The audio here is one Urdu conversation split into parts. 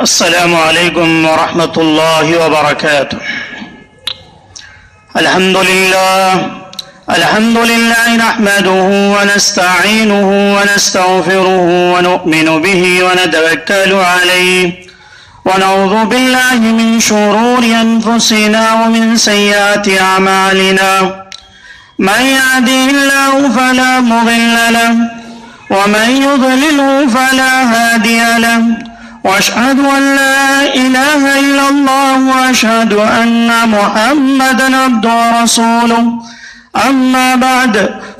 السلام علیکم ورحمۃ اللہ وبرکاتہ. الحمد للہ نحمده ونستعینه ونستغفره ونؤمن به ونتوکل علیہ ونعوذ باللہ من شرور انفسنا ومن سیئات اعمالنا. من يهده الله فلا مضل له ومن يضلله فلا هادي له. واشهد ان لا اله الا الله واشهد ان محمدا عبده ورسوله. اما بعد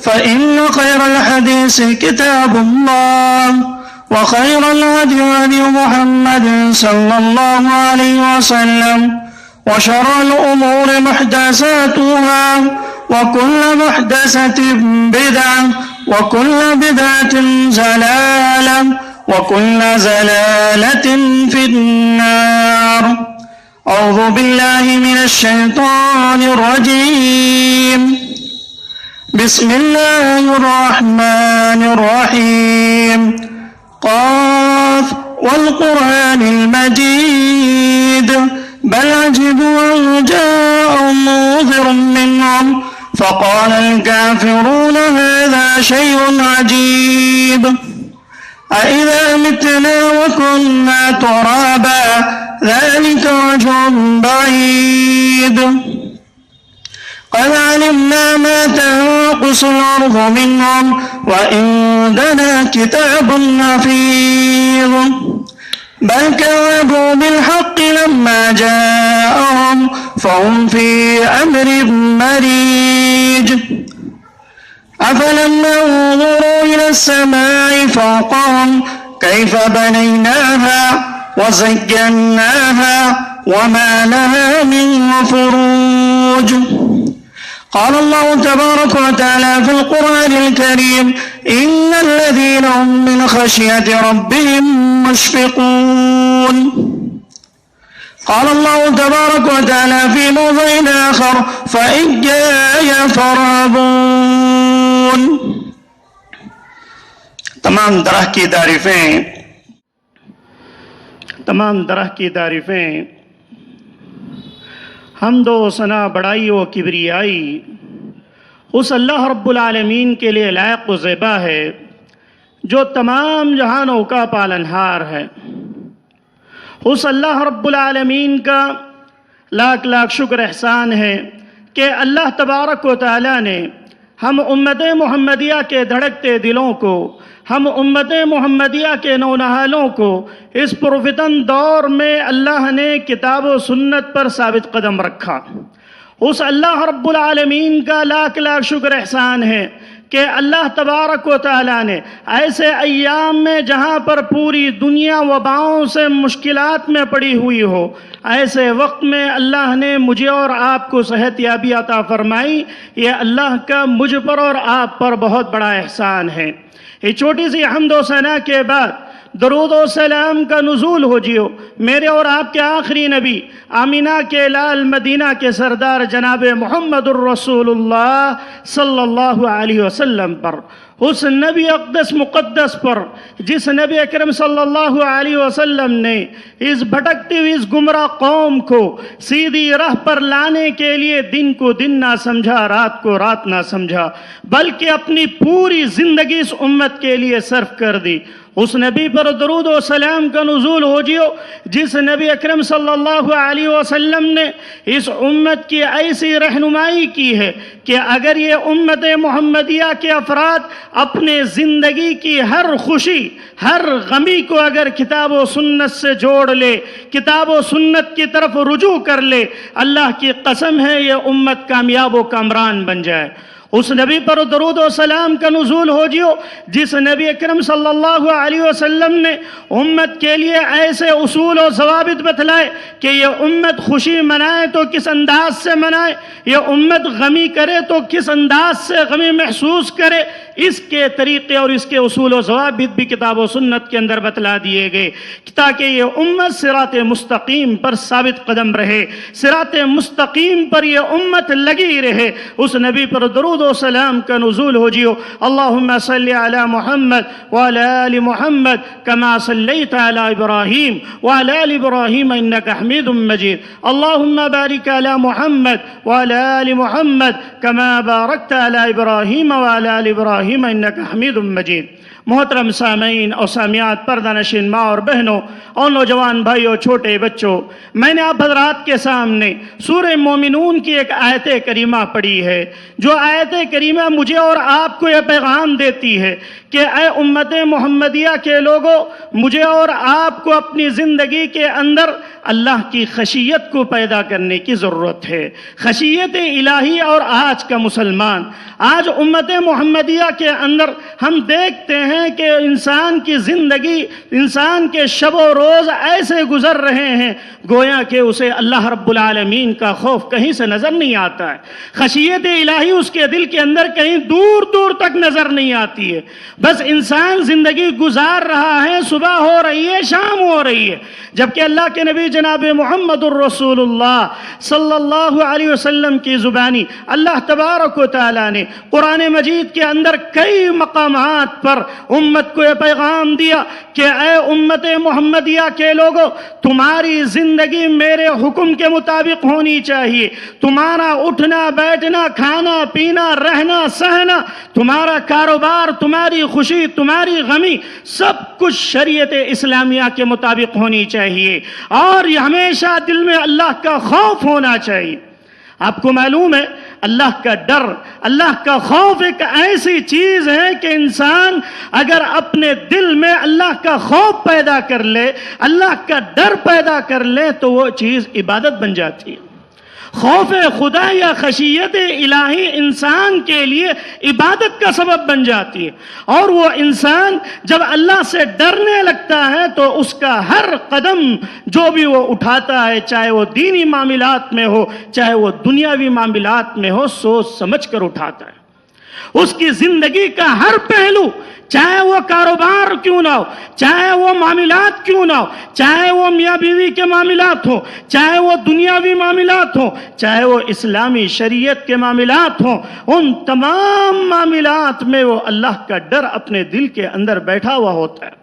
فان خير الحديث كتاب الله وخير الهدي هدي محمد صلى الله عليه وسلم وشر الامور محدثاتها وكل محدثة بدعة وكل بدعة ضلالة وكل ضلالة في النار. أعوذ بالله من الشيطان الرجيم. بسم الله الرحمن الرحيم. قاف والقرآن المجيد بل عجبوا أن جاءهم منذر منهم فقال الكافرون هذا شيء عجيب. أإذا متنا وكنا ترابا ذلك رجع بعيد. قد علمنا ما تنقص الأرض منهم وعندنا كتاب حفيظ. بل كذبوا بالحق لما جاءهم فهم في أمر مريج. أفلم ينظروا إلى السماء فوقهم كيف بنيناها وزيناها وما لها من فروج. قال الله تبارك وتعالى في القرآن الكريم إن الذين هم من خشية ربهم مشفقون. قال الله تبارك وتعالى في موضع آخر فإياي فارهبون. تمام درہ کی تعریفیں حمد و ثنا بڑائی و کبریائی اس اللہ رب العالمین کے لیے لائق و زیبا ہے جو تمام جہانوں کا پالنہار ہے. اس اللہ رب العالمین کا لاکھ لاکھ شکر احسان ہے کہ اللہ تبارک و تعالیٰ نے ہم امت محمدیہ کے دھڑکتے دلوں کو، ہم امت محمدیہ کے نونہالوں کو اس پرفتن دور میں اللہ نے کتاب و سنت پر ثابت قدم رکھا. اس اللہ رب العالمین کا لاکھ لاکھ شکر احسان ہے کہ اللہ تبارک و تعالیٰ نے ایسے ایام میں جہاں پر پوری دنیا وباؤں سے مشکلات میں پڑی ہوئی ہو، ایسے وقت میں اللہ نے مجھے اور آپ کو صحت یابی عطا فرمائی. یہ اللہ کا مجھ پر اور آپ پر بہت بڑا احسان ہے. یہ چھوٹی سی حمد و ثنا کے بعد درود و سلام کا نزول ہو جیو میرے اور آپ کے آخری نبی آمینہ کے لال مدینہ کے سردار جناب محمد الرسول اللہ صلی اللہ علیہ وسلم پر، اس نبی اقدس مقدس پر جس نبی اکرم صلی اللہ علیہ وسلم نے اس بھٹکتی ہوئی اس گمراہ قوم کو سیدھی راہ پر لانے کے لیے دن کو دن نہ سمجھا، رات کو رات نہ سمجھا، بلکہ اپنی پوری زندگی اس امت کے لیے صرف کر دی. اس نبی پر درود و سلام کا نزول ہو جیو جس نبی اکرم صلی اللہ علیہ وسلم نے اس امت کی ایسی رہنمائی کی ہے کہ اگر یہ امت محمدیہ کے افراد اپنے زندگی کی ہر خوشی ہر غمی کو اگر کتاب و سنت سے جوڑ لے، کتاب و سنت کی طرف رجوع کر لے، اللہ کی قسم ہے یہ امت کامیاب و کامران بن جائے. اس نبی پر درود و سلام کا نزول ہو جیو جس نبی اکرم صلی اللہ علیہ وسلم نے امت کے لیے ایسے اصول و ضوابط بتلائے کہ یہ امت خوشی منائے تو کس انداز سے منائے، یہ امت غمی کرے تو کس انداز سے غمی محسوس کرے، اس کے طریقے اور اس کے اصول و ضوابط بھی کتاب و سنت کے اندر بتلا دیے گئے تاکہ یہ امت صراط مستقیم پر ثابت قدم رہے، صراط مستقیم پر یہ امت لگی رہے۔ اس نبی پر درود و سلام کا نزول ہو جیو۔ اللہم صلی علی محمد وعلی آل محمد کما صلیت علی ابراہیم وعلی آل ابراہیم انک حمید مجید۔ اللہم بارک علی محمد وعلی آل محمد کما بارکت علی ابراہیم وعلی آل ابراہیم انک حمید مجید۔ محترم سامعین اور سامعات، پردہ نشین ماں اور بہنوں اور نوجوان بھائیوں، چھوٹے بچوں، میں نے آپ حضرات کے سامنے سورہ مومنون کی ایک آیت کریمہ پڑھی ہے، جو آیت کریمہ مجھے اور آپ کو یہ پیغام دیتی ہے کہ اے امت محمدیہ کے لوگوں، مجھے اور آپ کو اپنی زندگی کے اندر اللہ کی خشیت کو پیدا کرنے کی ضرورت ہے، خشیت الہی۔ اور آج کا مسلمان، آج امت محمدیہ کے اندر ہم دیکھتے ہیں کہ انسان کی زندگی، انسان کے شب و روز ایسے گزر رہے ہیں گویا کہ اسے اللہ رب العالمین کا خوف کہیں سے نظر نہیں آتا ہے، خشیت الہی اس کے دل کے اندر کہیں دور دور تک نظر نہیں آتی ہے۔ بس انسان زندگی گزار رہا ہے، صبح ہو رہی ہے، شام ہو رہی ہے، جبکہ اللہ کے نبی جناب محمد الرسول اللہ صلی اللہ علیہ وسلم کی زبانی اللہ تبارک و تعالیٰ نے قرآن مجید کے اندر کئی مقامات پر امت کو یہ پیغام دیا کہ اے امت محمدیہ کے لوگوں، تمہاری زندگی میرے حکم کے مطابق ہونی چاہیے، تمہارا اٹھنا بیٹھنا، کھانا پینا، رہنا سہنا، تمہارا کاروبار، تمہاری خوشی، تمہاری غمی، سب کچھ شریعت اسلامیہ کے مطابق ہونی چاہیے، اور ہمیشہ دل میں اللہ کا خوف ہونا چاہیے۔ آپ کو معلوم ہے اللہ کا ڈر، اللہ کا خوف ایک ایسی چیز ہے کہ انسان اگر اپنے دل میں اللہ کا خوف پیدا کر لے، اللہ کا ڈر پیدا کر لے تو وہ چیز عبادت بن جاتی ہے۔ خوف خدا یا خشیت الہی انسان کے لیے عبادت کا سبب بن جاتی ہے، اور وہ انسان جب اللہ سے ڈرنے لگتا ہے تو اس کا ہر قدم جو بھی وہ اٹھاتا ہے، چاہے وہ دینی معاملات میں ہو چاہے وہ دنیاوی معاملات میں ہو، سوچ سمجھ کر اٹھاتا ہے۔ اس کی زندگی کا ہر پہلو، چاہے وہ کاروبار کیوں نہ ہو، چاہے وہ معاملات کیوں نہ ہو، چاہے وہ میاں بیوی کے معاملات ہوں، چاہے وہ دنیاوی معاملات ہوں، چاہے وہ اسلامی شریعت کے معاملات ہوں، ان تمام معاملات میں وہ اللہ کا ڈر اپنے دل کے اندر بیٹھا ہوا ہوتا ہے۔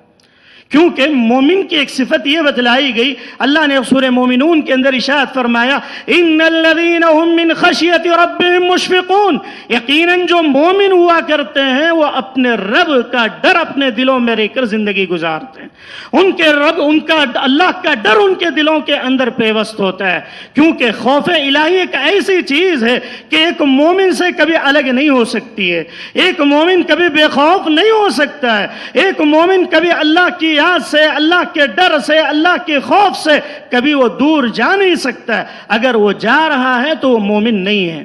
کیونکہ مومن کی ایک صفت یہ بتلائی گئی، اللہ نے سورہ مومنون کے اندر ارشاد فرمایا ان الذین هم من خشیت ربهم مشفقون، یقیناً جو مومن ہوا کرتے ہیں وہ اپنے رب کا ڈر اپنے دلوں میں رہ کر زندگی گزارتے ہیں، ان کے رب، ان کا اللہ کا ڈر ان کے دلوں کے اندر پیوست ہوتا ہے۔ کیونکہ خوف الہی ایک ایسی چیز ہے کہ ایک مومن سے کبھی الگ نہیں ہو سکتی ہے، ایک مومن کبھی بے خوف نہیں ہو سکتا ہے، ایک مومن کبھی اللہ کی یاد سے، اللہ کے ڈر سے، اللہ کے خوف سے کبھی وہ دور جا نہیں سکتا ہے۔ اگر وہ جا رہا ہے تو وہ مومن نہیں ہے،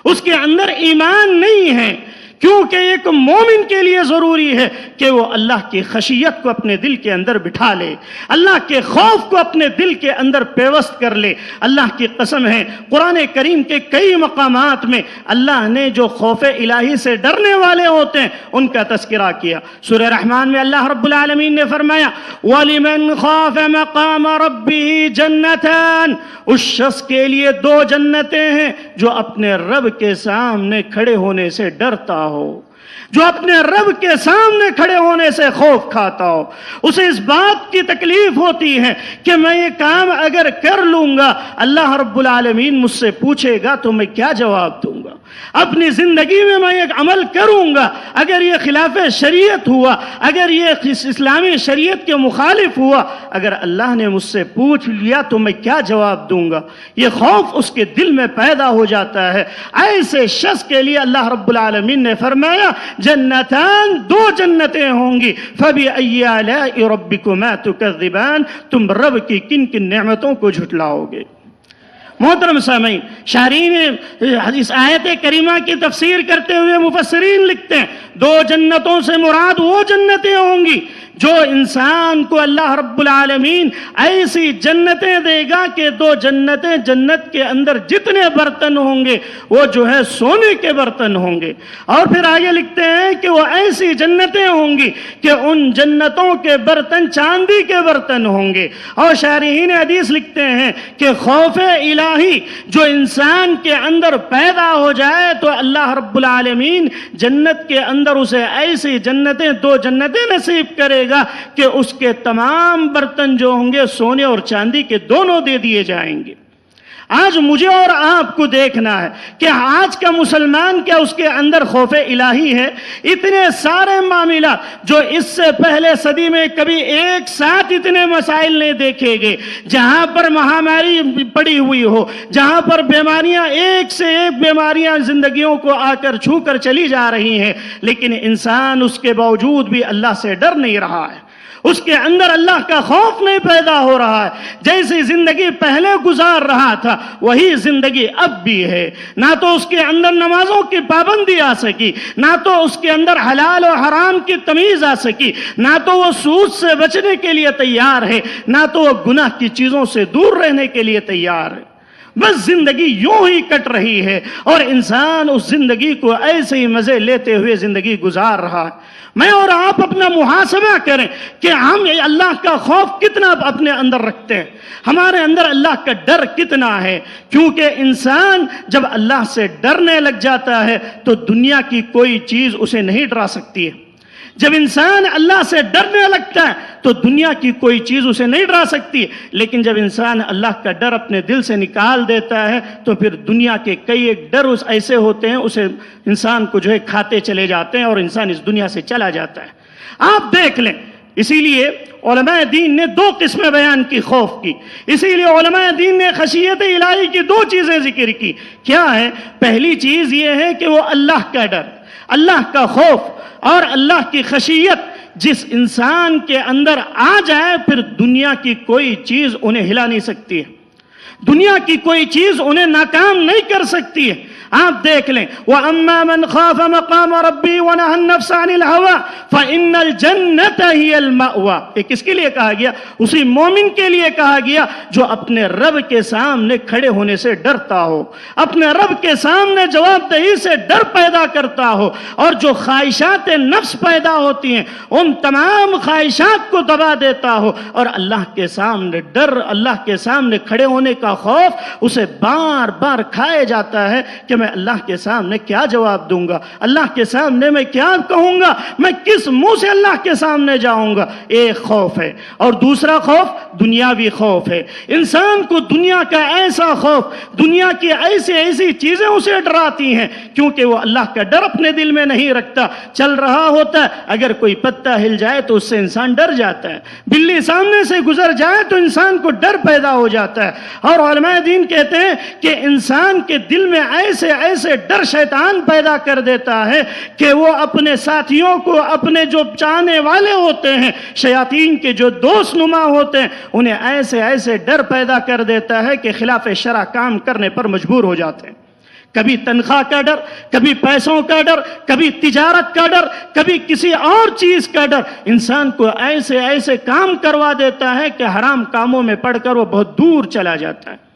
اس کے اندر ایمان نہیں ہے۔ کیونکہ ایک مومن کے لیے ضروری ہے کہ وہ اللہ کی خشیت کو اپنے دل کے اندر بٹھا لے، اللہ کے خوف کو اپنے دل کے اندر پیوست کر لے۔ اللہ کی قسم ہے، قرآن کریم کے کئی مقامات میں اللہ نے جو خوف الہی سے ڈرنے والے ہوتے ہیں ان کا تذکرہ کیا۔ سورہ رحمان میں اللہ رب العالمین نے فرمایا وَلِمَنْ خَافَ مَقَامَ رَبِّهِ جَنَّتَانِ، اس شخص کے لیے دو جنتیں ہیں جو اپنے رب کے سامنے کھڑے ہونے سے ڈرتا ہو، جو اپنے رب کے سامنے کھڑے ہونے سے خوف کھاتا ہو، اسے اس بات کی تکلیف ہوتی ہے کہ میں یہ کام اگر کر لوں گا اللہ رب العالمین مجھ سے پوچھے گا تو میں کیا جواب دوں گا، اپنی زندگی میں میں ایک عمل کروں گا، اگر یہ خلاف شریعت ہوا، اگر یہ اسلامی شریعت کے مخالف ہوا، اگر اللہ نے مجھ سے پوچھ لیا تو میں کیا جواب دوں گا۔ یہ خوف اس کے دل میں پیدا ہو جاتا ہے۔ ایسے شخص کے لیے اللہ رب العالمین نے فرمایا جنتان، دو جنتیں ہوں گی، فَبِأَيِّ آلَاءِ رَبِّكُمَا تُكَذِّبَانِ، تم رب کی کن کن نعمتوں کو جھٹلاؤ گے۔ محترم سامعین، شارحین اس آیت کریمہ کی تفسیر کرتے ہوئے مفسرین لکھتے ہیں دو جنتوں سے مراد وہ جنتیں ہوں گی جو انسان کو اللہ رب العالمین ایسی جنتیں دے گا کہ دو جنتیں، جنت کے اندر جتنے برتن ہوں گے وہ جو ہے سونے کے برتن ہوں گے. اور پھر آگے لکھتے ہیں کہ وہ ایسی جنتیں ہوں گی کہ ان جنتوں کے برتن چاندی کے برتن ہوں گے. اور شارحین حدیث لکھتے ہیں کہ خوف الہی جو انسان کے اندر پیدا ہو جائے تو اللہ رب العالمین جنت کے اندر اسے ایسی جنتیں، دو جنتیں نصیب کرے گا کہ اس کے تمام برتن جو ہوں گے سونے اور چاندی کے دونوں دے دیے جائیں گے. آج مجھے اور آپ کو دیکھنا ہے کہ آج کا مسلمان کیا اس کے اندر خوف الہی ہے؟ اتنے سارے معاملات جو اس سے پہلے صدی میں کبھی ایک ساتھ اتنے مسائل نہیں دیکھے گئے، جہاں پر مہاماری پڑی ہوئی ہو، جہاں پر بیماریاں ایک سے ایک بیماریاں زندگیوں کو آ کر چھو کر چلی جا رہی ہیں، لیکن انسان اس کے باوجود بھی اللہ سے ڈر نہیں رہا ہے، اس کے اندر اللہ کا خوف نہیں پیدا ہو رہا ہے. جیسی زندگی پہلے گزار رہا تھا وہی زندگی اب بھی ہے. نہ تو اس کے اندر نمازوں کی پابندی آ سکی، نہ تو اس کے اندر حلال و حرام کی تمیز آ سکی، نہ تو وہ سود سے بچنے کے لیے تیار ہے، نہ تو وہ گناہ کی چیزوں سے دور رہنے کے لیے تیار ہے. بس زندگی یوں ہی کٹ رہی ہے اور انسان اس زندگی کو ایسے ہی مزے لیتے ہوئے زندگی گزار رہا ہے. میں اور آپ اپنا محاسبہ کریں کہ ہم اللہ کا خوف کتنا اپنے اندر رکھتے ہیں، ہمارے اندر اللہ کا ڈر کتنا ہے. کیونکہ انسان جب اللہ سے ڈرنے لگ جاتا ہے تو دنیا کی کوئی چیز اسے نہیں ڈرا سکتی ہے. جب انسان اللہ سے ڈرنے لگتا ہے تو دنیا کی کوئی چیز اسے نہیں ڈرا سکتی. لیکن جب انسان اللہ کا ڈر اپنے دل سے نکال دیتا ہے تو پھر دنیا کے کئی ایک ڈر ایسے ہوتے ہیں اسے انسان کو جو ہے کھاتے چلے جاتے ہیں اور انسان اس دنیا سے چلا جاتا ہے. آپ دیکھ لیں، اسی لیے علماء دین نے دو قسمیں بیان کی خوف کی. اسی لیے علماء دین نے خشیت الہی کی دو چیزیں ذکر کی. کیا ہے؟ پہلی چیز یہ ہے کہ وہ اللہ کا ڈر، اللہ کا خوف اور اللہ کی خشیت جس انسان کے اندر آ جائے پھر دنیا کی کوئی چیز انہیں ہلا نہیں سکتی ہے، دنیا کی کوئی چیز انہیں ناکام نہیں کر سکتی ہے. آپ دیکھ لیں، وَأَمَّا مَنْ خَافَ مَقَامَ رَبِّهِ وَنَهَى النَّفْسَ عَنِ الْهَوَىٰ فَإِنَّ الْجَنَّةَ هِيَ الْمَأْوَىٰ. یہ کس کے لیے کہا گیا؟ اسی مومن کے لیے کہا گیا جو اپنے رب کے سامنے کھڑے ہونے سے ڈرتا ہو، اپنے رب کے سامنے جواب دہی سے ڈر پیدا کرتا ہو، اور جو خواہشات نفس پیدا ہوتی ہیں ان تمام خواہشات کو دبا دیتا ہو، اور اللہ کے سامنے ڈر، اللہ کے سامنے کھڑے ہونے کا خوف اسے بار بار کھائے جاتا ہے کہ میں اللہ کے سامنے کیا جواب دوں گا، اللہ کے سامنے میں کیا کہوں گا، میں کس منہ سے اللہ کے سامنے جاؤں گا. ایک خوف ہے. اور دوسرا خوف دنیاوی خوف ہے. انسان کو دنیا کا ایسا خوف، دنیا کی ایسی چیزیں اسے ڈراتی ہیں کیونکہ وہ اللہ کا ڈر اپنے دل میں نہیں رکھتا. چل رہا ہوتا ہے، اگر کوئی پتا ہل جائے تو اس سے انسان ڈر جاتا ہے، بلی سامنے سے گزر جائے تو انسان کو ڈر پیدا ہو جاتا ہے. اور علماء دین کہتے ہیں کہ انسان کے دل میں ایسے ڈر شیطان پیدا کر دیتا ہے کہ وہ اپنے ساتھیوں کو، اپنے جو چاہنے والے ہوتے ہیں، شیاطین کے جو دوست نما ہوتے ہیں، انہیں ایسے ڈر پیدا کر دیتا ہے کہ خلاف شرع کام کرنے پر مجبور ہو جاتے ہیں. کبھی تنخواہ کا ڈر، کبھی پیسوں کا ڈر، کبھی تجارت کا ڈر، کبھی کسی اور چیز کا ڈر انسان کو ایسے کام کروا دیتا ہے کہ حرام کاموں میں پڑھ کر وہ بہت دور چلا جاتا ہے.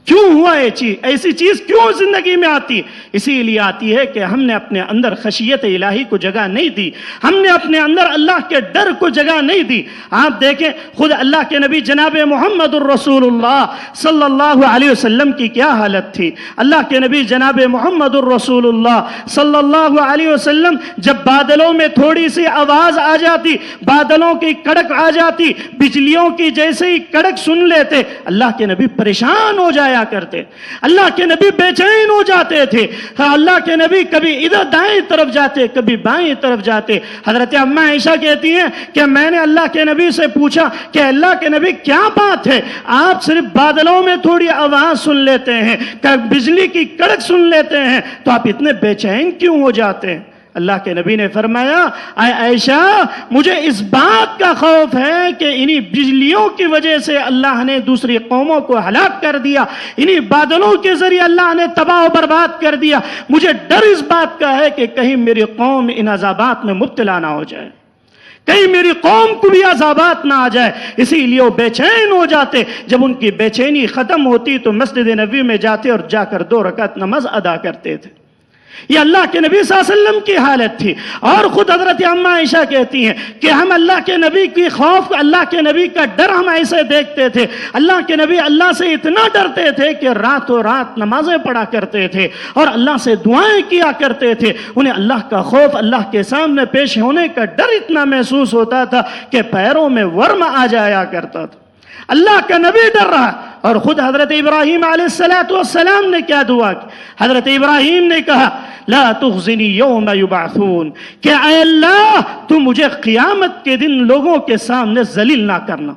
کیوں ہوا یہ چیز؟ ایسی چیز کیوں زندگی میں آتی ہے؟ اسی لیے آتی ہے کہ ہم نے اپنے اندر خشیت الہی کو جگہ نہیں دی، ہم نے اپنے اندر اللہ کے ڈر کو جگہ نہیں دی. آپ دیکھیں خود اللہ کے نبی جناب محمد الرسول اللہ صلی اللہ علیہ وسلم کی کیا حالت تھی. اللہ کے نبی جناب محمد الرسول اللہ صلی اللہ علیہ وسلم جب بادلوں میں تھوڑی سی آواز آ جاتی، بادلوں کی کڑک آ جاتی، بجلیوں کی جیسے ہی کڑک سن لیتے، اللہ کے نبی پریشان ہو جایا کرتے، اللہ کے نبی بے چین ہو جاتے تھے. اللہ کے نبی کبھی ادھر دائیں طرف جاتے، کبھی بائیں طرف جاتے. حضرت اما عائشہ کہتی ہیں کہ میں نے اللہ کے نبی سے پوچھا کہ اللہ کے نبی کیا بات ہے، آپ صرف بادلوں میں تھوڑی آواز سن لیتے ہیں، بجلی کی کڑک سن لیتے ہیں، تو آپ اتنے بے چین کیوں ہو جاتے ہیں؟ اللہ کے نبی نے فرمایا، اے عائشہ مجھے اس بات کا خوف ہے کہ انہی بجلیوں کی وجہ سے اللہ نے دوسری قوموں کو ہلاک کر دیا، انہی بادلوں کے ذریعے اللہ نے تباہ و برباد کر دیا. مجھے ڈر اس بات کا ہے کہ کہیں میری قوم ان عذابات میں مبتلا نہ ہو جائے، کہیں میری قوم کو بھی عذابات نہ آ جائے، اسی لیے وہ بے چین ہو جاتے۔ جب ان کی بے چینی ختم ہوتی تو مسجد نبوی میں جاتے اور جا کر 2 رکعت نماز ادا کرتے تھے۔ یہ اللہ کے نبی صلی اللہ علیہ وسلم کی حالت تھی۔ اور خود حضرت اما عائشہ کہتی ہیں کہ ہم اللہ کے نبی کی خوف، اللہ کے نبی کا ڈر ہم ایسے دیکھتے تھے، اللہ کے نبی اللہ سے اتنا ڈرتے تھے کہ راتوں رات نمازیں پڑھا کرتے تھے اور اللہ سے دعائیں کیا کرتے تھے۔ انہیں اللہ کا خوف، اللہ کے سامنے پیش ہونے کا ڈر اتنا محسوس ہوتا تھا کہ پیروں میں ورم آ جایا کرتا تھا۔ اللہ کا نبی ڈر رہا۔ اور خود حضرت ابراہیم علیہ السلام نے کیا دعا کی؟ حضرت ابراہیم نے کہا لا تخزنی یوم یبعثون، کہ اے اللہ تو مجھے قیامت کے دن لوگوں کے سامنے ذلیل نہ کرنا۔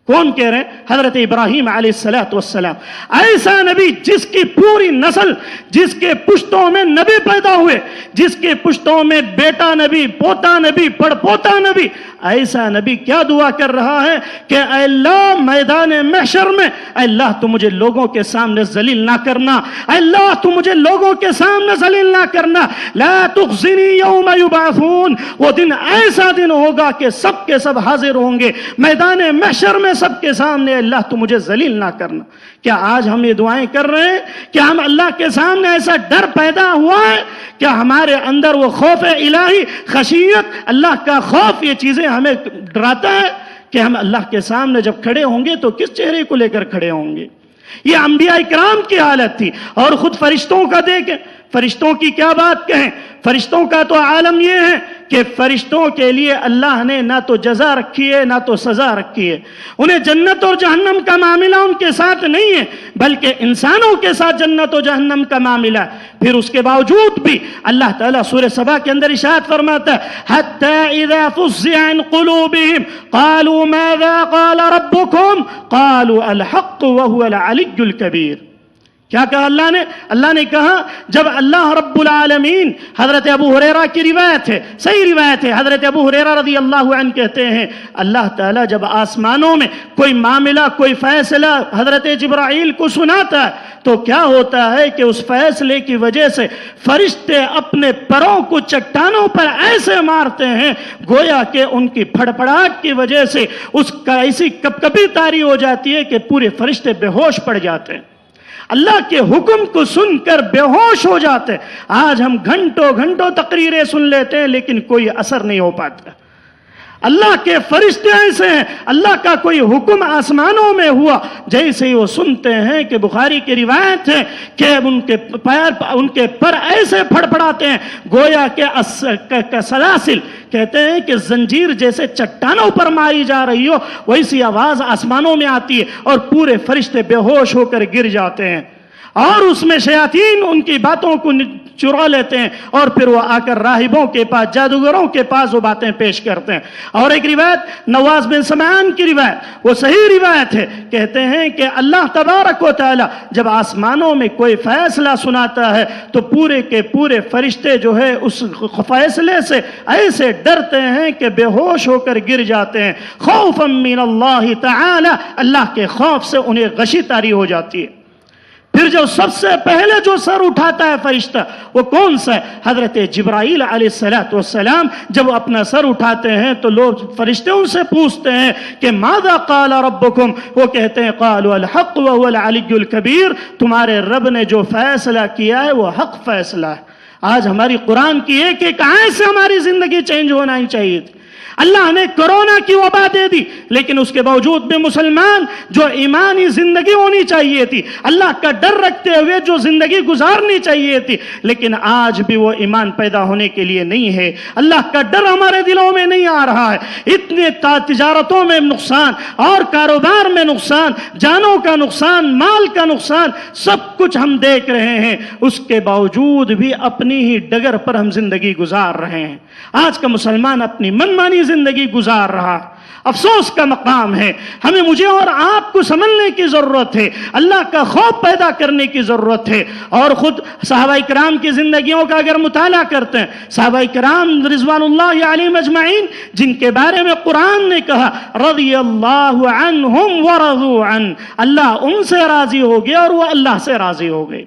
کون کہہ رہے ہیں؟ حضرت ابراہیم علیہ السلام، ایسا نبی جس کی پوری نسل، جس کے پشتوں میں نبی پیدا ہوئے، جس کے پشتوں میں بیٹا نبی، پوتا نبی، پڑپوتا نبی، ایسا نبی کیا دعا کر رہا ہے کہ اے اللہ میدان محشر میں، اے اللہ تو مجھے لوگوں کے سامنے ذلیل نہ کرنا، اے اللہ تو مجھے لوگوں کے سامنے ذلیل نہ کرنا، لا تخزنی یوم یبعثون۔ وہ دن ایسا دن ہوگا کہ سب کے سب حاضر ہوں گے میدان محشر میں، سب کے سامنے، اللہ تو مجھے ذلیل نہ کرنا۔ کیا آج ہم یہ دعائیں کر رہے ہیں؟ کیا ہم اللہ کے سامنے ایسا ڈر پیدا ہوا ہے؟ کیا ہمارے اندر وہ خوف الہی، خشیت، اللہ کا خوف، یہ چیزیں ہمیں ڈراتا ہے کہ ہم اللہ کے سامنے جب کھڑے ہوں گے تو کس چہرے کو لے کر کھڑے ہوں گے؟ یہ انبیاء کرام کی حالت تھی۔ اور خود فرشتوں کا دیکھیں، فرشتوں کی کیا بات کہیں؟ فرشتوں کا تو عالم یہ ہے کہ فرشتوں کے لیے اللہ نے نہ تو جزا رکھی ہے نہ تو سزا رکھی ہے۔ انہیں جنت اور جہنم کا معاملہ ان کے ساتھ نہیں ہے، بلکہ انسانوں کے ساتھ جنت و جہنم کا معاملہ ہے۔ پھر اس کے باوجود بھی اللہ تعالیٰ سورہ سبا کے اندر ارشاد فرماتا ہے حَتَّى إِذَا فُزِّعَ عَنْ قُلُوبِهِمْ قَالُوا مَاذَا قَالَ رَبُّكُمْ قَالُوا الْحَقُّ وَهُوَ الْعَلِيُّ الْكَبِيرُ۔ کیا کہا اللہ نے؟ اللہ نے کہا جب اللہ رب العالمین، حضرت ابو ہریرہ کی روایت ہے، صحیح روایت ہے، حضرت ابو ہریرہ رضی اللہ عنہ کہتے ہیں اللہ تعالیٰ جب آسمانوں میں کوئی معاملہ، کوئی فیصلہ حضرت جبرائیل کو سناتا ہے تو کیا ہوتا ہے کہ اس فیصلے کی وجہ سے فرشتے اپنے پروں کو چٹانوں پر ایسے مارتے ہیں گویا کہ ان کی پھڑپڑاہٹ کی وجہ سے اس کا ایسی کپکپی طاری ہو جاتی ہے کہ پورے فرشتے بے ہوش پڑ جاتے ہیں، اللہ کے حکم کو سن کر بے ہوش ہو جاتے۔ آج ہم گھنٹوں گھنٹوں تقریریں سن لیتے ہیں لیکن کوئی اثر نہیں ہو پاتا۔ اللہ کے فرشتے ایسے ہیں، اللہ کا کوئی حکم آسمانوں میں ہوا جیسے ہی وہ سنتے ہیں کہ بخاری کی روایت ہے کہ ان کے پر ایسے پھڑپڑاتے ہیں گویا کہ سلاسل، کہتے ہیں کہ زنجیر جیسے چٹانوں پر ماری جا رہی ہو ویسی آواز آسمانوں میں آتی ہے اور پورے فرشتے بے ہوش ہو کر گر جاتے ہیں، اور اس میں شیاطین ان کی باتوں کو چرا لیتے ہیں اور پھر وہ آ کر راہبوں کے پاس، جادوگروں کے پاس وہ باتیں پیش کرتے ہیں۔ اور ایک روایت نواز بن سمعان کی روایت، وہ صحیح روایت ہے، کہتے ہیں کہ اللہ تبارک و تعالی جب آسمانوں میں کوئی فیصلہ سناتا ہے تو پورے کے پورے فرشتے جو ہے اس فیصلے سے ایسے ڈرتے ہیں کہ بے ہوش ہو کر گر جاتے ہیں، خوفا من اللہ تعالی، اللہ کے خوف سے انہیں غشی طاری ہو جاتی ہے۔ پھر جو سب سے پہلے جو سر اٹھاتا ہے فرشتہ وہ کون سا ہے؟ حضرت جبرائیل علیہ السلام جب وہ اپنا سر اٹھاتے ہیں تو لوگ فرشتے ان سے پوچھتے ہیں کہ ماذا قال ربکم، وہ کہتے ہیں قالوا الحق وهو العلی الکبیر، تمہارے رب نے جو فیصلہ کیا ہے وہ حق فیصلہ ہے۔ آج ہماری قرآن کی ایک ایک آیت سے ہماری زندگی چینج ہونا ہی چاہیے تھی۔ اللہ نے کرونا کی وبا دے دی لیکن اس کے باوجود بھی مسلمان جو ایمانی زندگی ہونی چاہیے تھی، اللہ کا ڈر رکھتے ہوئے جو زندگی گزارنی چاہیے تھی، لیکن آج بھی وہ ایمان پیدا ہونے کے لیے نہیں ہے، اللہ کا ڈر ہمارے دلوں میں نہیں آ رہا ہے۔ اتنے تجارتوں میں نقصان اور کاروبار میں نقصان، جانوں کا نقصان، مال کا نقصان، سب کچھ ہم دیکھ رہے ہیں، اس کے باوجود بھی اپنی ہی ڈگر پر ہم زندگی گزار رہے ہیں۔ آج کا مسلمان اپنی منمانی زندگی گزار رہا، افسوس کا مقام ہے۔ ہمیں، مجھے اور آپ کو سمجھنے کی ضرورت ہے، اللہ کا خوف پیدا کرنے کی ضرورت ہے۔ اور خود صحابہ کرام کی زندگیوں کا اگر مطالعہ کرتے ہیں، صحابہ کرام رضوان اللہ علیہم اجمعین جن کے بارے میں قرآن نے کہا رضی اللہ عنہم ورضوا عنہ، اللہ ان سے راضی ہو گیا اور وہ اللہ سے راضی ہو گئے۔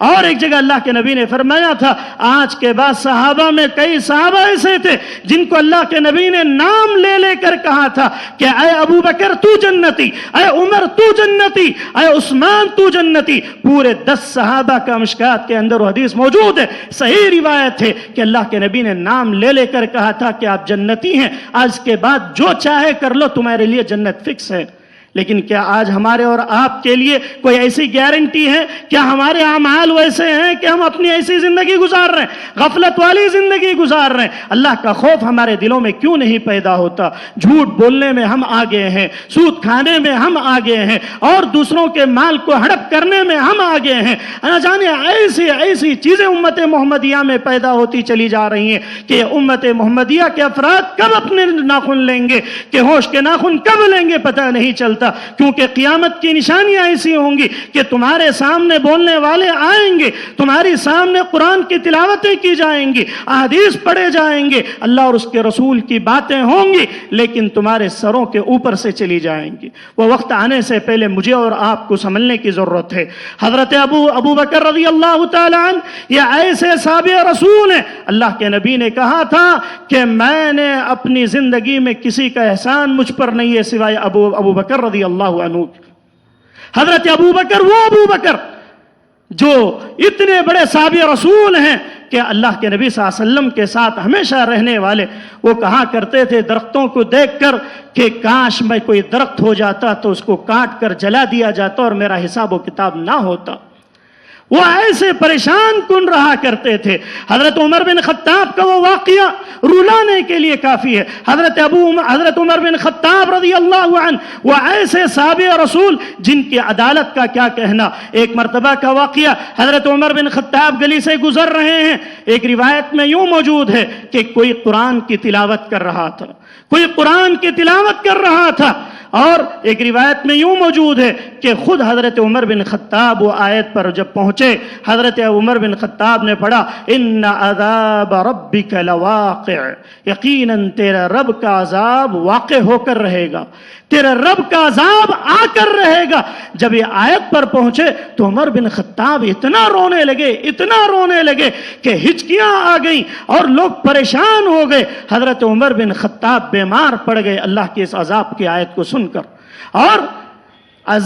اور ایک جگہ اللہ کے نبی نے فرمایا تھا آج کے بعد صحابہ میں کئی صحابہ ایسے تھے جن کو اللہ کے نبی نے نام لے لے کر کہا تھا کہ اے ابو بکر تو جنتی، اے عمر تو جنتی، اے عثمان تو جنتی۔ پورے 10 صحابہ کا مشکات کے اندر وہ حدیث موجود ہے، صحیح روایت ہے کہ اللہ کے نبی نے نام لے لے کر کہا تھا کہ آپ جنتی ہیں، آج کے بعد جو چاہے کر لو، تمہارے لیے جنت فکس ہے۔ لیکن کیا آج ہمارے اور آپ کے لیے کوئی ایسی گارنٹی ہے؟ کیا ہمارے اعمال ویسے ہیں کہ ہم اپنی ایسی زندگی گزار رہے ہیں، غفلت والی زندگی گزار رہے ہیں؟ اللہ کا خوف ہمارے دلوں میں کیوں نہیں پیدا ہوتا؟ جھوٹ بولنے میں ہم آگے ہیں، سود کھانے میں ہم آگے ہیں، اور دوسروں کے مال کو ہڑپ کرنے میں ہم آگے ہیں۔ نہ جانے ایسی ایسی چیزیں امت محمدیہ میں پیدا ہوتی چلی جا رہی ہیں کہ امت محمدیہ کے افراد کب اپنے ناخن لیں گے، کہ ہوش کے ناخن کب لیں گے پتہ نہیں چلتا، کیونکہ قیامت کی نشانیاں ایسی ہوں گی کہ تمہارے سامنے بولنے والے آئیں گے، تمہاری سامنے قرآن کی تلاوتیں کی جائیں گی، احادیث پڑھے جائیں گے، اللہ اور اس کے رسول کی باتیں ہوں گی، لیکن تمہارے سروں کے اوپر سے چلی جائیں گی۔ وہ وقت آنے سے پہلے مجھے اور آپ کو سنبھلنے کی ضرورت ہے۔ حضرت ابو بکر رضی اللہ تعالیٰ عنہ یہ ایسے صحابہ رسول ہیں، اللہ کے نبی نے کہا تھا کہ میں نے اپنی زندگی میں کسی کا احسان مجھ پر نہیں ہے سوائے ابو بکر رضی اللہ عنہ۔ حضرت ابو بکر، وہ ابو بکر جو اتنے بڑے صحابہ رسول ہیں کہ اللہ کے نبی صلی اللہ علیہ وسلم کے ساتھ ہمیشہ رہنے والے، وہ کہا کرتے تھے درختوں کو دیکھ کر کہ کاش میں کوئی درخت ہو جاتا تو اس کو کاٹ کر جلا دیا جاتا اور میرا حساب و کتاب نہ ہوتا۔ وہ ایسے پریشان کن رہا کرتے تھے۔ حضرت عمر بن خطاب کا وہ واقعہ رلانے کے لیے کافی ہے۔ حضرت عمر بن خطاب رضی اللہ عنہ وہ ایسے صحابہ رسول جن کی عدالت کا کیا کہنا۔ ایک مرتبہ کا واقعہ، حضرت عمر بن خطاب گلی سے گزر رہے ہیں، ایک روایت میں یوں موجود ہے کہ کوئی قرآن کی تلاوت کر رہا تھا، کوئی قرآن کی تلاوت کر رہا تھا، اور ایک روایت میں یوں موجود ہے کہ خود حضرت عمر بن خطاب وہ آیت پر جب پہنچے، حضرت عمر بن خطاب نے پڑھا ان عذاب ربک لواقع، یقیناً تیرا رب کا عذاب واقع ہو کر رہے گا، تیرا رب کا عذاب آ کر رہے گا۔ جب یہ آیت پر پہنچے تو عمر بن خطاب اتنا رونے لگے کہ ہچکیاں آ گئیں اور لوگ پریشان ہو گئے۔ حضرت عمر بن خطاب بیمار پڑ گئے اللہ کے اس عذاب کی آیت کو سن کر، اور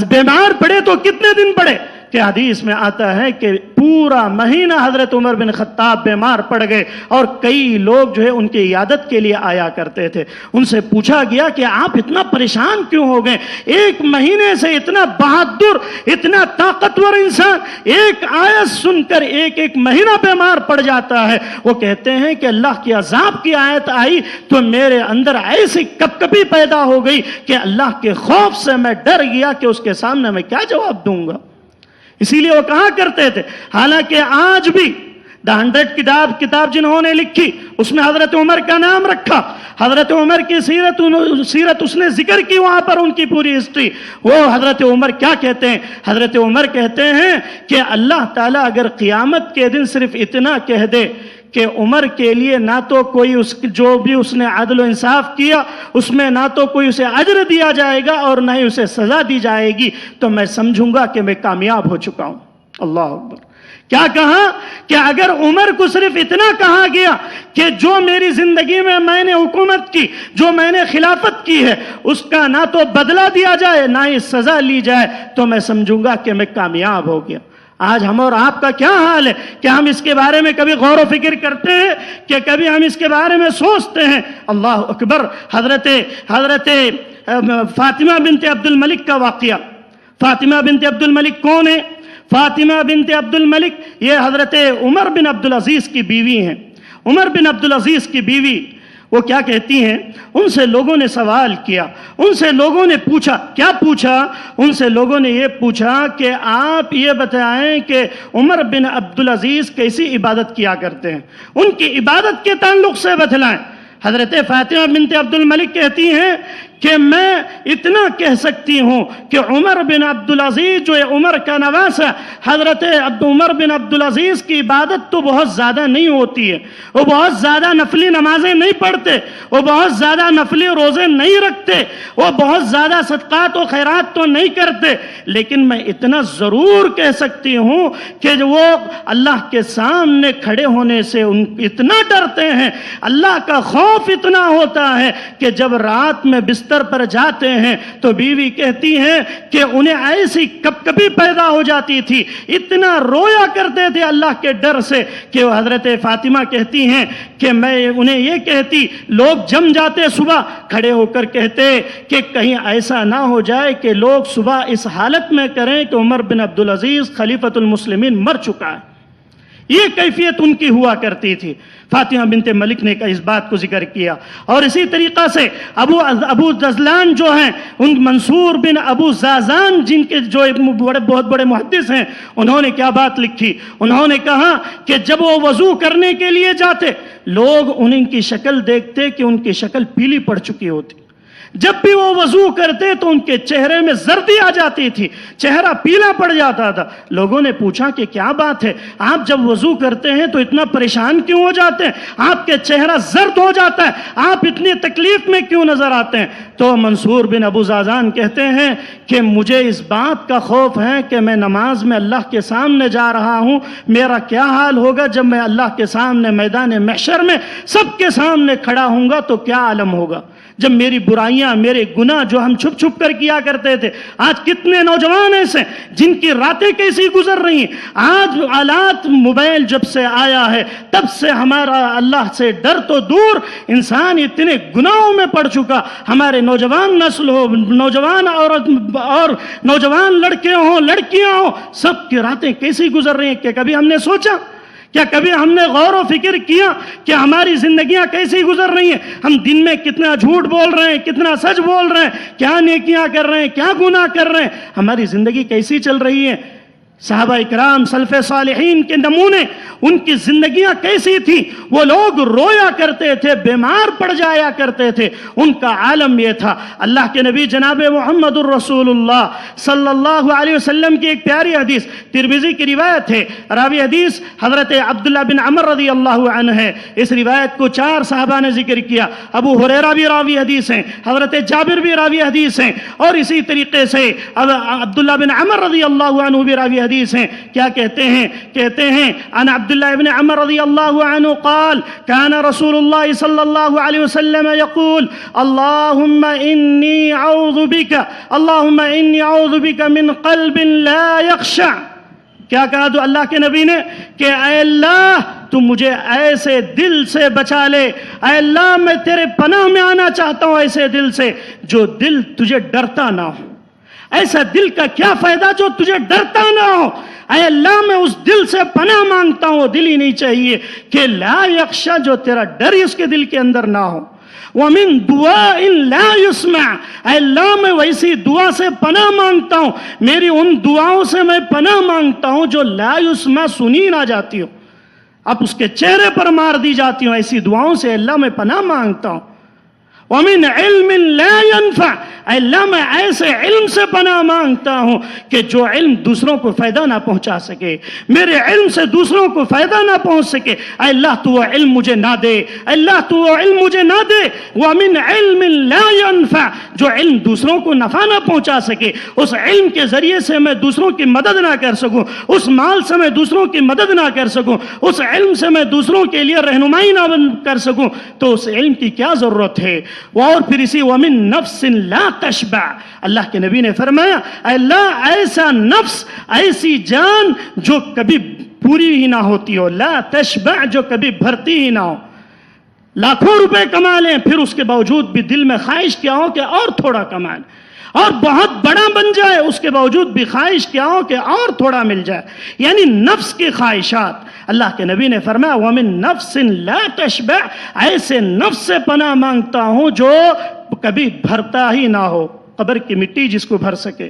بیمار پڑے تو کتنے دن پڑے کہ حدیث میں آتا ہے کہ پورا مہینہ حضرت عمر بن خطاب بیمار پڑ گئے، اور کئی لوگ جو ہے ان کی عیادت کے لیے آیا کرتے تھے۔ ان سے پوچھا گیا کہ آپ اتنا پریشان کیوں ہو گئے؟ ایک مہینے سے اتنا بہادر، اتنا طاقتور انسان ایک آیت سن کر ایک مہینہ بیمار پڑ جاتا ہے۔ وہ کہتے ہیں کہ اللہ کی عذاب کی آیت آئی تو میرے اندر ایسی کپکپی پیدا ہو گئی کہ اللہ کے خوف سے میں ڈر گیا کہ اس کے سامنے میں کیا جواب دوں گا۔ اسی لیے وہ کہا کرتے تھے، حالانکہ آج بھی دا 100 کتاب جنہوں نے لکھی اس میں حضرت عمر کا نام رکھا، حضرت عمر کی سیرت اس نے ذکر کی، وہاں پر ان کی پوری ہسٹری۔ وہ حضرت عمر کیا کہتے ہیں؟ حضرت عمر کہتے ہیں کہ اللہ تعالیٰ اگر قیامت کے دن صرف اتنا کہہ دے کہ عمر کے لیے نہ تو کوئی جو بھی اس نے عدل و انصاف کیا اس میں نہ تو کوئی اسے اجر دیا جائے گا اور نہ ہی اسے سزا دی جائے گی، تو میں سمجھوں گا کہ میں کامیاب ہو چکا ہوں۔ اللہ اکبر! کیا کہا کہ اگر عمر کو صرف اتنا کہا گیا کہ جو میری زندگی میں نے حکومت کی، جو میں نے خلافت کی ہے، اس کا نہ تو بدلہ دیا جائے نہ ہی سزا لی جائے، تو میں سمجھوں گا کہ میں کامیاب ہو گیا۔ آج ہم اور آپ کا کیا حال ہے؟ کیا ہم اس کے بارے میں کبھی غور و فکر کرتے ہیں؟ کہ کبھی ہم اس کے بارے میں سوچتے ہیں؟ اللہ اکبر! حضرت فاطمہ بنت عبد الملک کا واقعہ۔ فاطمہ بنت عبد الملک کون ہے؟ فاطمہ بنت عبد الملک یہ حضرت عمر بن عبدالعزیز کی بیوی ہیں۔ عمر بن عبدالعزیز کی بیوی وہ کیا کہتی ہیں؟ ان سے لوگوں نے سوال کیا، ان سے لوگوں نے پوچھا، کیا پوچھا؟ ان سے لوگوں نے یہ پوچھا کہ آپ یہ بتائیں کہ عمر بن عبدالعزیز کیسی عبادت کیا کرتے ہیں، ان کی عبادت کے تعلق سے بتلائیں۔ حضرت فاطمہ بنت عبد الملک کہتی ہیں کہ میں اتنا کہہ سکتی ہوں کہ عمر بن عبدالعزیز جو عمر کا نواس ہے، حضرت عمر بن عبدالعزیز کی عبادت تو بہت زیادہ نہیں ہوتی ہے، وہ بہت زیادہ نفلی نمازیں نہیں پڑھتے، وہ بہت زیادہ نفلی روزے نہیں رکھتے، وہ بہت زیادہ صدقات و خیرات تو نہیں کرتے، لیکن میں اتنا ضرور کہہ سکتی ہوں کہ وہ اللہ کے سامنے کھڑے ہونے سے اتنا ڈرتے ہیں، اللہ کا خوف اتنا ہوتا ہے کہ جب رات میں بستر پر جاتے ہیں تو بیوی کہتی ہیں کہ انہیں ایسی کبھی پیدا ہو جاتی تھی، اتنا رویا کرتے تھے اللہ کے ڈر سے کہ وہ حضرت فاطمہ کہتی ہیں کہ میں انہیں یہ کہتی، لوگ جم جاتے صبح کھڑے ہو کر کہتے کہ کہیں ایسا نہ ہو جائے کہ لوگ صبح اس حالت میں کریں کہ عمر بن عبدالعزیز خلیفۃ المسلمین مر چکا ہے۔ یہ کیفیت ان کی ہوا کرتی تھی۔ فاطمہ بنت ملک نے اس بات کو ذکر کیا، اور اسی طریقہ سے ابو دزلان جو ہیں، ان منصور بن ابو زازان جن کے جو بہت بڑے محدث ہیں، انہوں نے کیا بات لکھی؟ انہوں نے کہا کہ جب وہ وضو کرنے کے لیے جاتے، لوگ ان کی شکل دیکھتے کہ ان کی شکل پیلی پڑ چکی ہوتی، جب بھی وہ وضو کرتے تو ان کے چہرے میں زردی آ جاتی تھی، چہرہ پیلا پڑ جاتا تھا۔ لوگوں نے پوچھا کہ کیا بات ہے، آپ جب وضو کرتے ہیں تو اتنا پریشان کیوں ہو جاتے ہیں، آپ کے چہرہ زرد ہو جاتا ہے، آپ اتنی تکلیف میں کیوں نظر آتے ہیں؟ تو منصور بن ابو زازان کہتے ہیں کہ مجھے اس بات کا خوف ہے کہ میں نماز میں اللہ کے سامنے جا رہا ہوں، میرا کیا حال ہوگا جب میں اللہ کے سامنے میدان محشر میں سب کے سامنے کھڑا ہوں گا تو کیا عالم ہوگا، جب میری برائیاں، میرے گناہ جو ہم چھپ چھپ کر کیا کرتے تھے، آج کتنے نوجوان ایسے جن کی راتیں کیسی گزر رہی ہیں۔ آج آلات موبائل جب سے آیا ہے تب سے ہمارا اللہ سے ڈر تو دور، انسان اتنے گناہوں میں پڑ چکا۔ ہمارے نوجوان نسل ہو، نوجوان عورت اور نوجوان لڑکے ہوں، لڑکیاں ہوں، سب کی راتیں کیسی گزر رہی ہیں کہ کبھی ہم نے سوچا؟ کیا کبھی ہم نے غور و فکر کیا کہ ہماری زندگیاں کیسی گزر رہی ہیں؟ ہم دن میں کتنا جھوٹ بول رہے ہیں، کتنا سچ بول رہے ہیں، کیا نیکیاں کر رہے ہیں، کیا گناہ کر رہے ہیں، ہماری زندگی کیسی چل رہی ہے؟ صحابہ اکرام سلف صالحین کے نمونے، ان کی زندگیاں کیسی تھی؟ وہ لوگ رویا کرتے تھے، بیمار پڑ جایا کرتے تھے، ان کا عالم یہ تھا۔ اللہ کے نبی جناب محمد الرسول اللہ صلی اللہ علیہ وسلم کی ایک پیاری حدیث ترمذی کی روایت ہے، راوی حدیث حضرت عبداللہ بن عمر رضی اللہ عنہ ہے۔ اس روایت کو 4 صحابہ نے ذکر کیا، ابو ہریرہ بھی راوی حدیث ہیں، حضرت جابر بھی راوی حدیث ہیں، اور اسی طریقے سے عبداللہ بن عمر رضی اللہ عنہ بھی راوی حدیث ہیں۔ کیا کہتے ہیں ان عبداللہ ابن عمر رضی اللہ عنہ قال كان رسول اللہ صلی اللہ علیہ وسلم يقول اللهم انی اعوذ بک من قلب لا يخشع۔ کیا کہا تو اللہ کے نبی نے کہ اے اللہ تو مجھے ایسے دل سے بچا لے، اے اللہ میں تیرے پناہ میں آنا چاہتا ہوں ایسے دل سے جو دل تجھے ڈرتا نہ ہو۔ ایسا دل کا کیا فائدہ جو تجھے ڈرتا نہ ہو؟ اے اللہ میں اس دل سے پناہ مانگتا ہوں، دل ہی نہیں چاہیے کہ لا یخشا، جو تیرا ڈر ہی اس کے دل کے اندر نہ ہو۔ وَمِن دُعَاءٍ لَا يُسْمَعْ، اے اللہ میں ویسی دعا سے پناہ مانگتا ہوں، میری ان دعاؤں سے میں پناہ مانگتا ہوں جو لا یسمع، سنی نہ جاتی ہو، اب اس کے چہرے پر مار دی جاتی ہوں، ایسی دعاؤں سے اللہ میں پناہ مانگتا ہوں۔ وَمِنْ عِلْمٍ لَا يَنْفَعْ، اے اللہ میں ایسے علم سے پناہ مانگتا ہوں کہ جو علم دوسروں کو فائدہ نہ پہنچا سکے، میرے علم سے دوسروں کو فائدہ نہ پہنچ سکے، اے اللہ تو وہ علم مجھے نہ دے، اے اللہ تو وہ علم مجھے نہ دے۔ وَمِنْ عِلْمٍ لَا يَنْفَعْ، جو علم دوسروں کو نفع نہ پہنچا سکے، اس علم کے ذریعے سے میں دوسروں کی مدد نہ کر سکوں، اس مال سے میں دوسروں کی مدد نہ کر سکوں، اس علم سے میں دوسروں کے لیے رہنمائی نہ کر سکوں، تو اس علم کی کیا ضرورت ہے؟ اور پھر اسی وَمِن نَفْسٍ لَا تَشْبَعْ، اللہ کے نبی نے فرمایا اے اللہ ایسا نفس، ایسی جان جو کبھی پوری ہی نہ ہوتی ہو، لا تشبع، جو کبھی بھرتی ہی نہ ہو، لاکھوں روپے کما لیں پھر اس کے باوجود بھی دل میں خواہش کیا ہو کہ اور تھوڑا کما لیں، اور بہت بڑا بن جائے اس کے باوجود بھی خواہش کیا ہو کہ اور تھوڑا مل جائے، یعنی نفس کی خواہشات۔ اللہ کے نبی نے فرمایا وَمِن نَفْسٍ لَا تَشْبَعْ، ایسے نفس سے پناہ مانگتا ہوں جو کبھی بھرتا ہی نہ ہو، قبر کی مٹی جس کو بھر سکے۔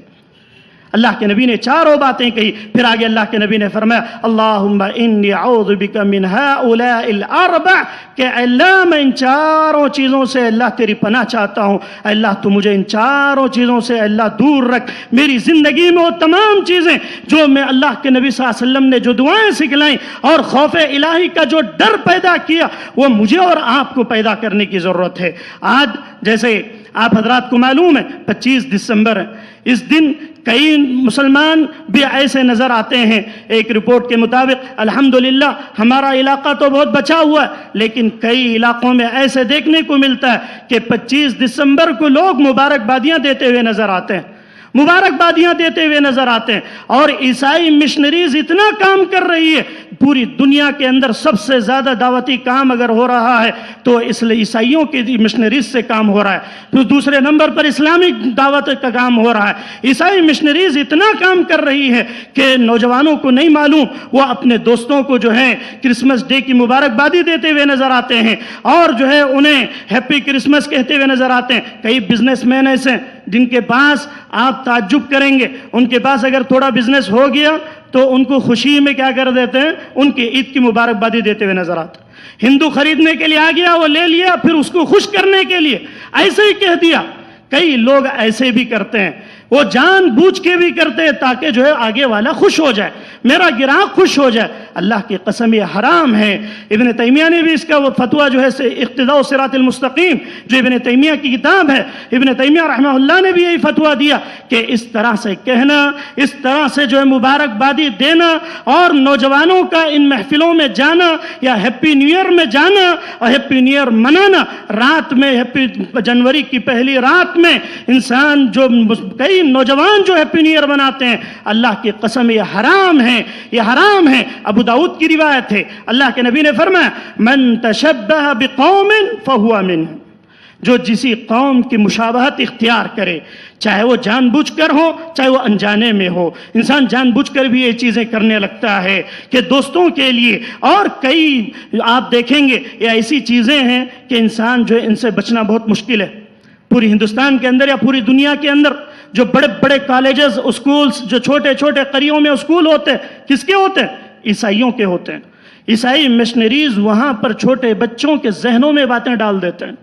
اللہ کے نبی نے چاروں باتیں کہی. پھر آگے اللہ کے نبی نے فرمایا اللہم انی اعوذ بک من ہؤلاء الاربع کہ اللہ میں ان چاروں چیزوں سے اللہ تیری پناہ چاہتا ہوں. اللہ تو مجھے ان چاروں چیزوں سے اللہ دور رکھ. میری زندگی میں وہ تمام چیزیں جو میں اللہ کے نبی صلی اللہ علیہ وسلم نے جو دعائیں سکھلائیں اور خوف الہی کا جو ڈر پیدا کیا وہ مجھے اور آپ کو پیدا کرنے کی ضرورت ہے. آج جیسے آپ حضرات کو معلوم ہے 25 دسمبر ہے. اس دن کئی مسلمان بھی ایسے نظر آتے ہیں. ایک رپورٹ کے مطابق الحمدللہ ہمارا علاقہ تو بہت بچا ہوا ہے، لیکن کئی علاقوں میں ایسے دیکھنے کو ملتا ہے کہ 25 دسمبر کو لوگ مبارکبادیاں دیتے ہوئے نظر آتے ہیں، مبارکبادیاں دیتے ہوئے نظر آتے ہیں. اور عیسائی مشنریز اتنا کام کر رہی ہے، پوری دنیا کے اندر سب سے زیادہ دعوتی کام اگر ہو رہا ہے تو اس لیے عیسائیوں کی مشنریز سے کام ہو رہا ہے. پھر دوسرے نمبر پر اسلامی دعوت کا کام ہو رہا ہے. عیسائی مشنریز اتنا کام کر رہی ہے کہ نوجوانوں کو نہیں معلوم، وہ اپنے دوستوں کو جو ہے کرسمس ڈے کی مبارکبادی دیتے ہوئے نظر آتے ہیں اور جو ہے انہیں ہیپی کرسمس کہتے ہوئے نظر آتے ہیں. کئی بزنس مین ایسے جن کے پاس آپ تعجب کریں گے، ان کے پاس اگر تھوڑا بزنس ہو گیا تو ان کو خوشی میں کیا کر دیتے ہیں، ان کی عید کی مبارکبادی دیتے ہوئے نظر آتے ہیں. ہندو خریدنے کے لیے آ گیا، وہ لے لیا، پھر اس کو خوش کرنے کے لیے ایسے ہی کہہ دیا. کئی لوگ ایسے بھی کرتے ہیں، وہ جان بوجھ کے بھی کرتے ہیں تاکہ جو ہے آگے والا خوش ہو جائے، میرا گراہک خوش ہو جائے. اللہ کی قسم یہ حرام ہے. ابن تیمیہ نے بھی اس کا وہ فتویٰ جو ہے اقتداء صراط المستقیم جو ابن تیمیہ کی کتاب ہے، ابن تیمیہ رحمہ اللہ نے بھی یہی فتویٰ دیا کہ اس طرح سے کہنا، اس طرح سے جو ہے مبارکبادی دینا اور نوجوانوں کا ان محفلوں میں جانا یا ہیپی نیو ایئر میں جانا اور ہیپی نیو ایئر منانا، رات میں ہیپی جنوری کی پہلی رات میں انسان جو کئی نوجوان جو ہیپی نیو ایئر مناتے ہیں، اللہ کی قسم یہ حرام ہے، یہ حرام ہے. ابو داؤد کی روایت ہے، اللہ کے نبی نے فرمایا من تشبہ بقوم فہو منہم، جو جسی قوم کی مشابہت اختیار کرے، چاہے وہ جان بوجھ کر ہو چاہے وہ انجانے میں ہو. انسان جان بوجھ کر بھی یہ چیزیں کرنے لگتا ہے کہ دوستوں کے لیے، اور کئی آپ دیکھیں گے یہ ایسی چیزیں ہیں کہ انسان جو ہے ان سے بچنا بہت مشکل ہے. پوری ہندوستان کے اندر یا پوری دنیا کے اندر جو بڑے بڑے کالجز، اسکولز، جو چھوٹے چھوٹے قریوں میں اسکول ہوتے ہیں، کس کے ہوتے ہیں؟ عیسائیوں کے ہوتے ہیں. عیسائی مشنریز وہاں پر چھوٹے بچوں کے ذہنوں میں باتیں ڈال دیتے ہیں.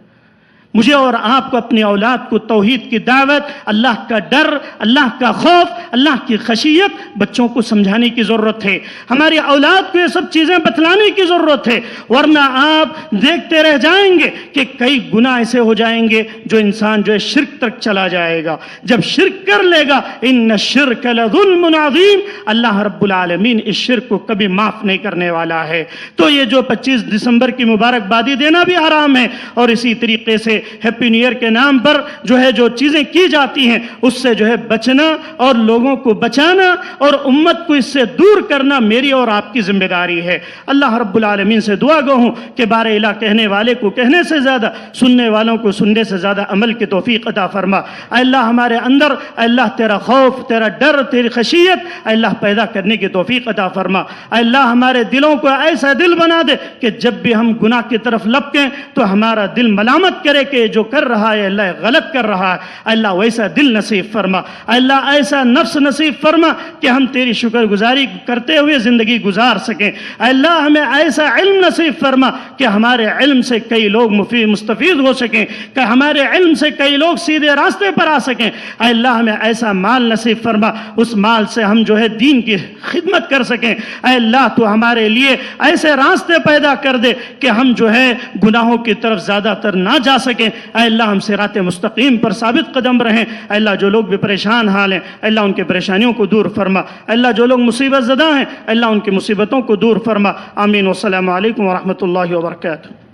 مجھے اور آپ کو اپنی اولاد کو توحید کی دعوت، اللہ کا ڈر، اللہ کا خوف، اللہ کی خشیت بچوں کو سمجھانے کی ضرورت ہے. ہماری اولاد کو یہ سب چیزیں بتلانے کی ضرورت ہے، ورنہ آپ دیکھتے رہ جائیں گے کہ کئی گناہ ایسے ہو جائیں گے جو انسان جو ہے شرک تک چلا جائے گا. جب شرک کر لے گا ان الشرک لظلم عظیم، اللہ رب العالمین اس شرک کو کبھی معاف نہیں کرنے والا ہے. تو یہ جو 25 دسمبر کی مبارکبادی دینا بھی حرام ہے، اور اسی طریقے سے ہیپی نیو ایئر کے نام پر جو ہے جو چیزیں کی جاتی ہیں اس سے جو ہے بچنا اور لوگوں کو بچانا اور امت کو اس سے دور کرنا میری اور آپ کی ذمہ داری ہے. اللہ رب العالمین سے دعا گو ہوں کہ بار الہ کہنے والے کو کہنے سے زیادہ، سننے والوں کو سننے سے زیادہ عمل کی توفیق عطا فرما. اے اللہ ہمارے اندر، اے اللہ تیرا خوف، تیرا ڈر، تیری خشیت اے اللہ پیدا کرنے کی توفیق عطا فرما. اے اللہ ہمارے دلوں کو ایسا دل بنا دے کہ جب بھی ہم گناہ کی طرف لپکیں تو ہمارا دل ملامت کرے کہ جو کر رہا ہے اللہ غلط کر رہا ہے. اللہ ویسا دل نصیب فرما. اللہ ایسا نفس نصیب فرما کہ ہم تیری شکر گزاری کرتے ہوئے زندگی گزار سکیں. اللہ ہمیں ایسا علم نصیب فرما کہ ہمارے علم سے کئی لوگ مستفید ہو سکیں، کہ ہمارے علم سے کئی لوگ سیدھے راستے پر آ سکیں. اللہ ہمیں ایسا مال نصیب فرما، اس مال سے ہم جو ہے دین کی خدمت کر سکیں. اے اللہ تو ہمارے لیے ایسے راستے پیدا کر دے کہ ہم جو ہے گناہوں کی طرف زیادہ تر نہ جا سکیں. اے اللہ ہم صراط مستقیم پر ثابت قدم رہیں. اے اللہ جو لوگ بھی پریشان حال ہیں اے اللہ ان کے پریشانیوں کو دور فرما. اے اللہ جو لوگ مصیبت زدہ ہیں اے اللہ ان کی مصیبتوں کو دور فرما. آمین. والسلام علیکم ورحمۃ اللہ وبرکاتہ.